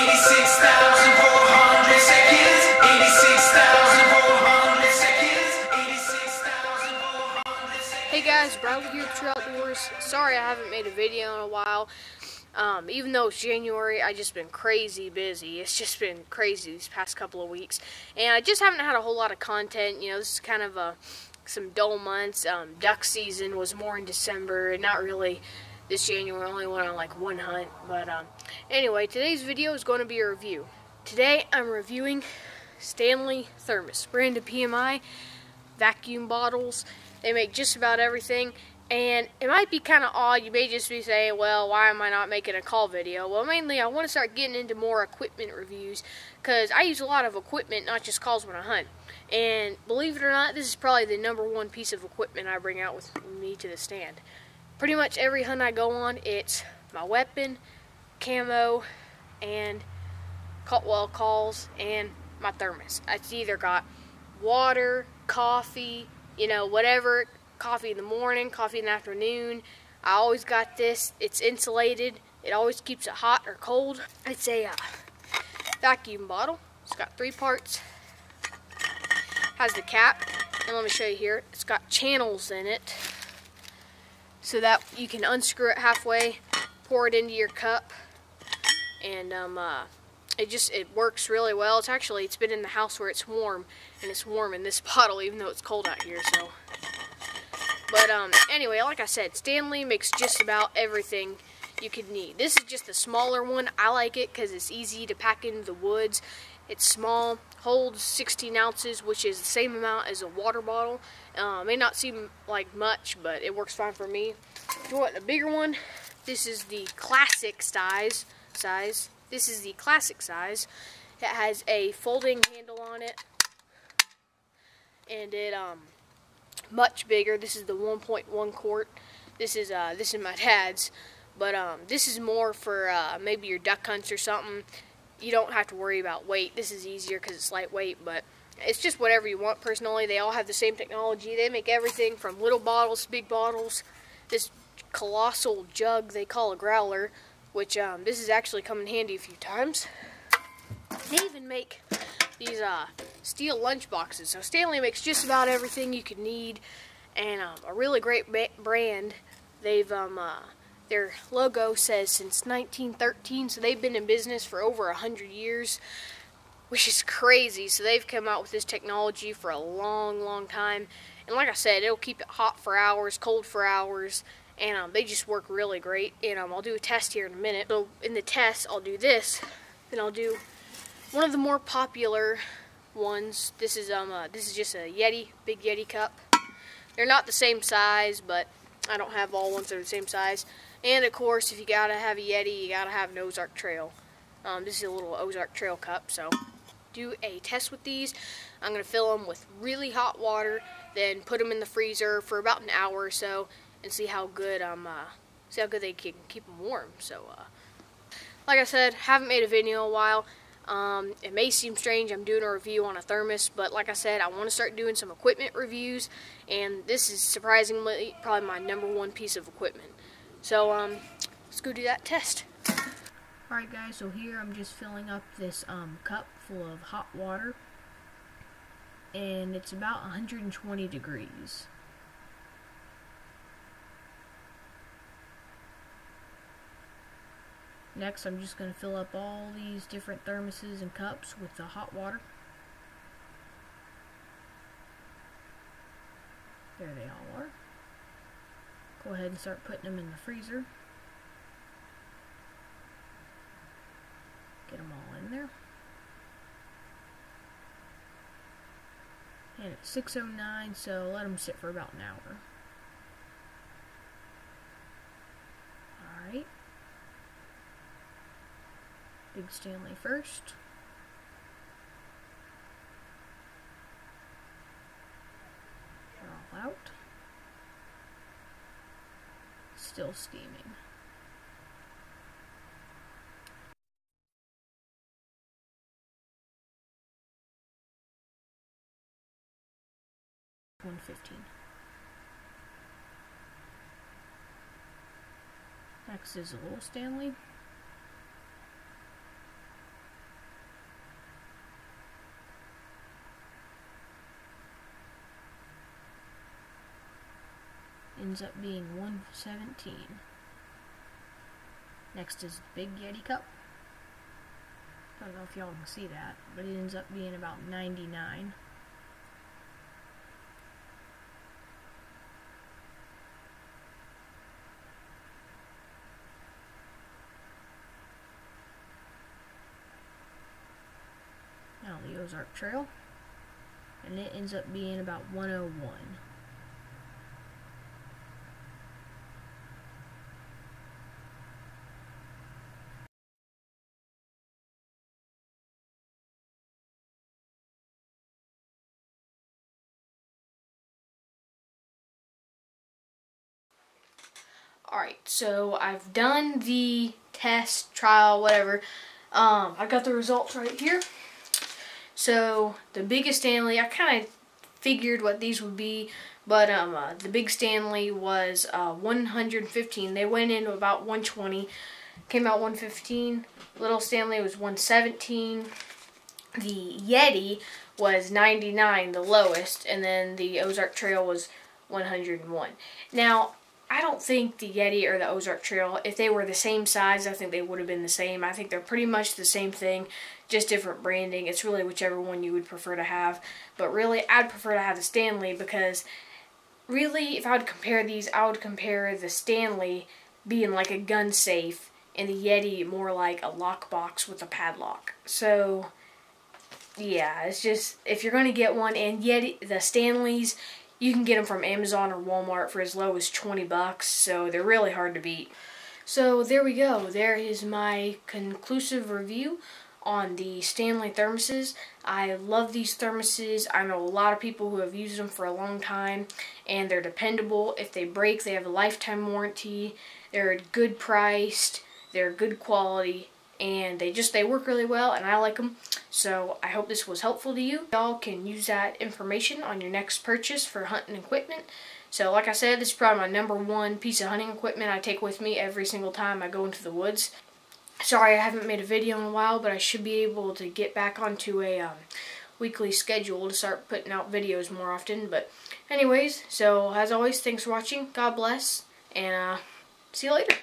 86,400 seconds. 86,400 seconds. 86,400 seconds. Hey guys, Bradley here with Trail Outdoors. Sorry I haven't made a video in a while. Even though it's January, I've just been crazy busy. It's just been crazy these past couple of weeks. And I just haven't had a whole lot of content. You know, this is kind of some dull months. Duck season was more in December, and not really this January. Only went on like one hunt. But anyway, today's video is going to be a review. Today I'm reviewing Stanley thermos, brand of PMI, vacuum bottles. They make just about everything. And it might be kind of odd. You may just be saying, well, why am I not making a call video? Well, mainly I want to start getting into more equipment reviews because I use a lot of equipment, not just calls when I hunt. And believe it or not, this is probably the #1 piece of equipment I bring out with me to the stand. Pretty much every hunt I go on, it's my weapon, camo, and calls, and my thermos. It's either got water, coffee, you know, whatever. Coffee in the morning, coffee in the afternoon. I always got this. It's insulated. It always keeps it hot or cold. It's a vacuum bottle. It's got 3 parts. Has the cap, and let me show you here. It's got channels in it, so that you can unscrew it halfway, pour it into your cup, and it works really well. It's been in the house where it's warm, and it's warm in this bottle, even though it's cold out here. So. But anyway, like I said, Stanley makes just about everything you could need. This is just the smaller one. I like it because it's easy to pack into the woods. It's small, holds 16 ounces, which is the same amount as a water bottle. May not seem like much, but it works fine for me. If you want a bigger one, this is the classic size. This is the classic size. It has a folding handle on it, and it much bigger. This is the 1.1 quart. This is my dad's, but this is more for maybe your duck hunts or something. You don't have to worry about weight. This is easier because it's lightweight, but it's just whatever you want. Personally, they all have the same technology. They make everything from little bottles to big bottles. This colossal jug they call a growler, which this has actually come in handy a few times. They even make these steel lunch boxes. So Stanley makes just about everything you could need, and a really great brand. They've their logo says since 1913, so they've been in business for over 100 years, which is crazy. So they've come out with this technology for a long time, and like I said, it'll keep it hot for hours, cold for hours, and they just work really great. And I'll do a test here in a minute. So in the test, I'll do this, then I'll do one of the more popular ones. This is just a YETI, big YETI cup. They're not the same size, but I don't have all ones that are the same size. And of course, if you gotta have a YETI, you gotta have an OZARK Trail. This is a little OZARK Trail cup. So do a test with these. I'm gonna fill them with really hot water, then put them in the freezer for about an hour or so, and see how good they can keep them warm. So like I said, haven't made a video in a while. It may seem strange I'm doing a review on a thermos, but like I said, I want to start doing some equipment reviews, and this is surprisingly probably my #1 piece of equipment. So let's go do that test. Alright guys, so here I'm just filling up this cup full of hot water, and it's about 120 degrees. Next, I'm just going to fill up all these different thermoses and cups with the hot water. There they all are. Go ahead and start putting them in the freezer. Get them all in there. And it's 6:09, so let them sit for about an hour. Alright. Big Stanley first. They're all out. Still steaming. $1.15. Next is a little Stanley. ends up being $117. Next is the big Yeti cup. I don't know if y'all can see that, but it ends up being about $99. Now the Ozark Trail, and it ends up being about $101. Alright, so I've done the test, trial, whatever. I got the results right here. So, the biggest Stanley, I kind of figured what these would be, but the big Stanley was 115. They went in about 120, came out 115. Little Stanley was 117. The Yeti was 99, the lowest, and then the Ozark Trail was 101. Now, I don't think the Yeti or the Ozark Trail, if they were the same size, I think they would have been the same. I think they're pretty much the same thing, just different branding. It's really whichever one you would prefer to have. But really, I'd prefer to have the Stanley because really, if I would compare these, I would compare the Stanley being like a gun safe and the Yeti more like a lockbox with a padlock. So, yeah, it's just, if you're going to get one, and Yeti, the Stanleys, you can get them from Amazon or Walmart for as low as 20 bucks, so they're really hard to beat. So there we go. There is my conclusive review on the Stanley thermoses. I love these thermoses. I know a lot of people who have used them for a long time, and they're dependable. If they break, they have a lifetime warranty. They're good priced. They're good quality. And they work really well, and I like them. So I hope this was helpful to you. Y'all can use that information on your next purchase for hunting equipment. So like I said, this is probably my #1 piece of hunting equipment I take with me every single time I go into the woods. Sorry I haven't made a video in a while, but I should be able to get back onto a weekly schedule to start putting out videos more often. But anyways, so as always, thanks for watching. God bless, and see you later.